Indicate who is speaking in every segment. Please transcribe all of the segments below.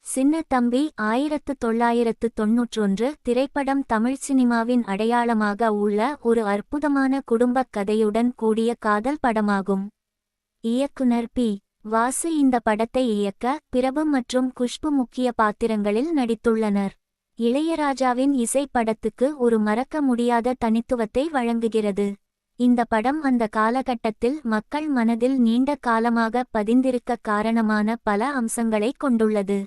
Speaker 1: சின்ன தம்பி 1991 திரைப்படம் தமிழ் சினிமாவின் அடையாளமாக உள்ள ஒரு அற்புதமான குடும்பக் கதையுடன் கூடிய காதல் படமாகும். இயக்குனர் பி. வாசு இந்த படத்தை இயக்க பிரபு மற்றும் குஷ்பு முக்கிய பாத்திரங்களில் நடித்துள்ளனர். இளையராஜாவின் இசை படத்துக்கு ஒரு மறக்க முடியாத தனித்துவத்தை வழங்குகிறது. இந்த படம் அந்த காலகட்டத்தில் மக்கள் மனதில் நீண்ட காலமாக பதிந்திருக்க காரணமான பல அம்சங்களை கொண்டுள்ளது.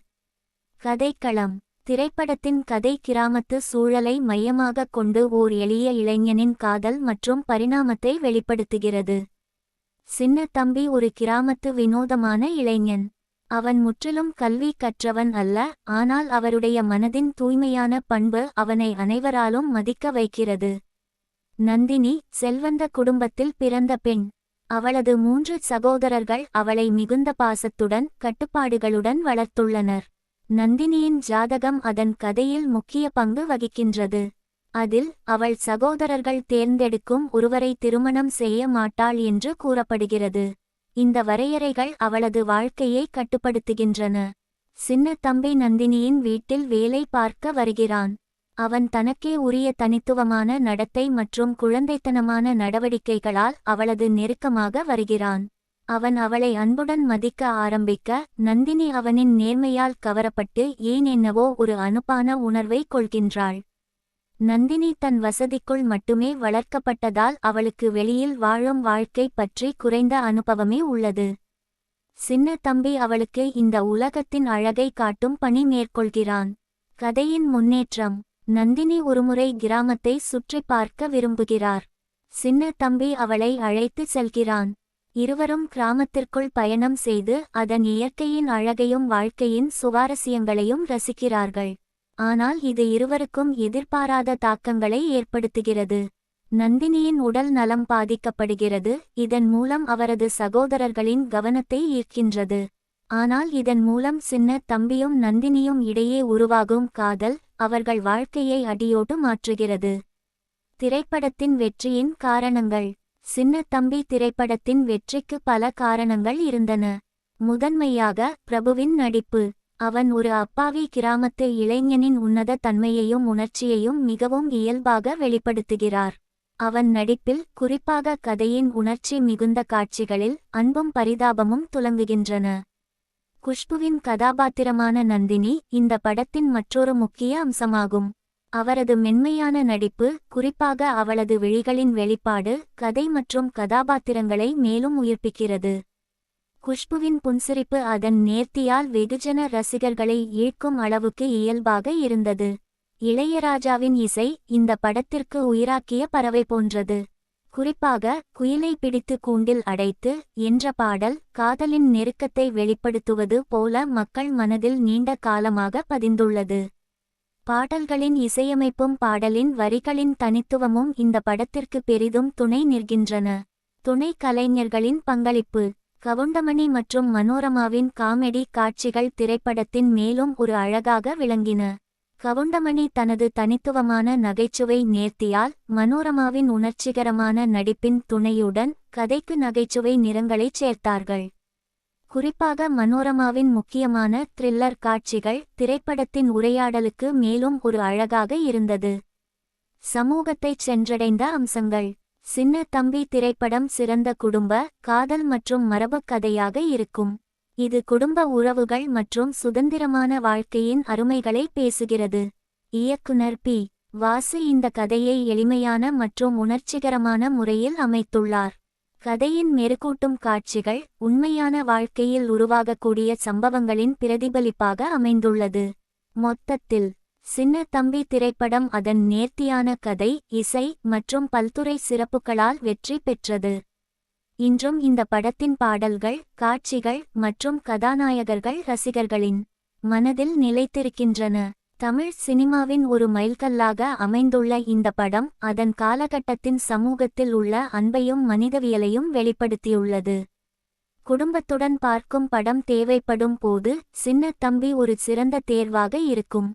Speaker 1: கதைக்களம். திரைப்படத்தின் கதை கிராமத்து சூழலை மையமாகக் கொண்டு ஓர் எளிய இளைஞனின் காதல் மற்றும் பரிணாமத்தை வெளிப்படுத்துகிறது. சின்ன தம்பி ஒரு கிராமத்து வினோதமான இளைஞன். அவன் முற்றிலும் கல்வி கற்றவன் அல்ல, ஆனால் அவருடைய மனதின் தூய்மையான பண்பு அவனை அனைவராலும் மதிக்க வைக்கிறது. நந்தினி செல்வந்த குடும்பத்தில் பிறந்த பெண். அவளது 3 சகோதரர்கள் அவளை மிகுந்த பாசத்துடன் கட்டுப்பாடுகளுடன் வளர்த்துள்ளனர். நந்தினியின் ஜாதகம் அதன் கதையில் முக்கிய பங்கு வகிக்கின்றது. அதில் அவள் சகோதரர்கள் தேர்ந்தெடுக்கும் ஒருவரை திருமணம் செய்ய மாட்டாள் என்று கூறப்படுகிறது. இந்த வரையறைகள் அவளது வாழ்க்கையை கட்டுப்படுத்துகின்றன. சின்ன தம்பி நந்தினியின் வீட்டில் வேலை பார்க்க வருகிறான். அவன் தனக்கே உரிய தனித்துவமான நடத்தை மற்றும் குழந்தைத்தனமான நடவடிக்கைகளால் அவளது நெருக்கமாக வருகிறான். அவன் அவளை அன்புடன் மதிக்க ஆரம்பிக்க, நந்தினி அவனின் நேர்மையால் கவரப்பட்டு ஏன் என்னவோ ஒரு அனுப்பான உணர்வை கொள்கின்றாள். நந்தினி தன் வசதிக்குள் மட்டுமே வளர்க்கப்பட்டதால் அவளுக்கு வெளியில் வாழும் வாழ்க்கை பற்றி குறைந்த அனுபவமே உள்ளது. சின்ன தம்பி அவளுக்கு இந்த உலகத்தின் அழகை காட்டும் பணி மேற்கொள்கிறான். கதையின் முன்னேற்றம். நந்தினி ஒருமுறை கிராமத்தை சுற்றி பார்க்க விரும்புகிறார். சின்ன தம்பி அவளை அழைத்து செல்கிறான். இருவரும் கிராமத்திற்குள் பயணம் செய்து அதன் இயற்கையின் அழகையும் வாழ்க்கையின் சுவாரஸ்யங்களையும் ரசிக்கிறார்கள். ஆனால் இது இருவருக்கும் எதிர்பாராத தாக்கங்களை ஏற்படுத்துகிறது. நந்தினியின் உடல் நலம் பாதிக்கப்படுகிறது. இதன் மூலம் அவரது சகோதரர்களின் கவனத்தை ஈர்க்கின்றது. ஆனால் இதன் மூலம் சின்ன தம்பியும் நந்தினியும் இடையே உருவாகும் காதல் அவர்கள் வாழ்க்கையை அடியோடு மாற்றுகிறது. திரைப்படத்தின் வெற்றியின் காரணங்கள். சின்ன தம்பி திரைப்படத்தின் வெற்றிக்கு பல காரணங்கள் இருந்தன. முதன்மையாக பிரபுவின் நடிப்பு. அவன் ஒரு அப்பாவி கிராமத்து இளைஞனின் உன்னத தன்மையையும் உணர்ச்சியையும் மிகவும் இயல்பாக வெளிப்படுத்துகிறார். அவன் நடிப்பில், குறிப்பாக கதையின் உணர்ச்சி மிகுந்த காட்சிகளில் அன்பும் பரிதாபமும் துலங்குகின்றன. குஷ்புவின் கதாபாத்திரமான நந்தினி இந்த படத்தின் மற்றொரு முக்கிய அம்சமாகும். அவரது மென்மையான நடிப்பு, குறிப்பாக அவளது விழிகளின் வெளிப்பாடு, கதை மற்றும் கதாபாத்திரங்களை மேலும் உயிர்ப்பிக்கிறது. குஷ்புவின் புன்சிரிப்பு அதன் நேர்த்தியால் வெகுஜன ரசிகர்களை ஈர்க்கும் அளவுக்கு இயல்பாக இருந்தது. இளையராஜாவின் இசை இந்த படத்திற்கு உயிராக்கிய பறவை போன்றது. குறிப்பாக குயிலை பிடித்து கூண்டில் அடைத்து என்ற பாடல் காதலின் நெருக்கத்தை வெளிப்படுத்துவது போல மக்கள் மனதில் நீண்ட காலமாக பதிந்துள்ளது. பாடல்களின் இசையமைப்பும் பாடலின் வரிகளின் தனித்துவமும் இந்த படத்திற்கு பெரிதும் துணை நிற்கின்றன. துணை கலைஞர்களின் பங்களிப்பு. கவுண்டமணி மற்றும் மனோரமாவின் காமெடி காட்சிகள் திரைப்படத்தின் மேலும் ஒரு அழகாக விளங்கின. கவுண்டமணி தனது தனித்துவமான நகைச்சுவை நேர்த்தியால், மனோரமாவின் உணர்ச்சிகரமான நடிப்பின் துணையுடன் கதைக்கு நகைச்சுவை நிறங்களைச் சேர்த்தார்கள். குறிப்பாக மனோரமாவின் முக்கியமான த்ரில்லர் காட்சிகள் திரைப்படத்தின் உரையாடலுக்கு மேலும் ஒரு அழகாக இருந்தது. சமூகத்தைச் சென்றடைந்த அம்சங்கள். சின்ன தம்பி திரைப்படம் சிறந்த குடும்ப, காதல் மற்றும் மரபுக் கதையாக இருக்கும். இது குடும்ப உறவுகள் மற்றும் சுதந்திரமான வாழ்க்கையின் அருமைகளை பேசுகிறது. இயக்குனர் பி. வாசு இந்த கதையை எளிமையான மற்றும் உணர்ச்சிகரமான முறையில் அமைத்துள்ளார். கதையின் மெருகூட்டும் காட்சிகள் உண்மையான வாழ்க்கையில் உருவாகக்கூடிய சம்பவங்களின் பிரதிபலிப்பாக அமைந்துள்ளது. மொத்தத்தில் சின்ன தம்பி திரைப்படம் அதன் நேர்த்தியான கதை, இசை மற்றும் பல்துறை சிறப்புகளால் வெற்றி பெற்றது. இன்றும் இந்த படத்தின் பாடல்கள், காட்சிகள் மற்றும் கதாநாயகர்கள் ரசிகர்களின் மனதில் நிலைத்திருக்கின்றன. தமிழ் சினிமாவின் ஒரு மைல்கல்லாக அமைந்துள்ள இந்த படம் அதன் காலகட்டத்தின் சமூகத்தில் உள்ள அன்பையும் மனிதவியலையும் வெளிப்படுத்தியுள்ளது. குடும்பத்துடன் பார்க்கும் படம் தேவைப்படும் போது சின்ன தம்பி ஒரு சிறந்த தேர்வாக இருக்கும்.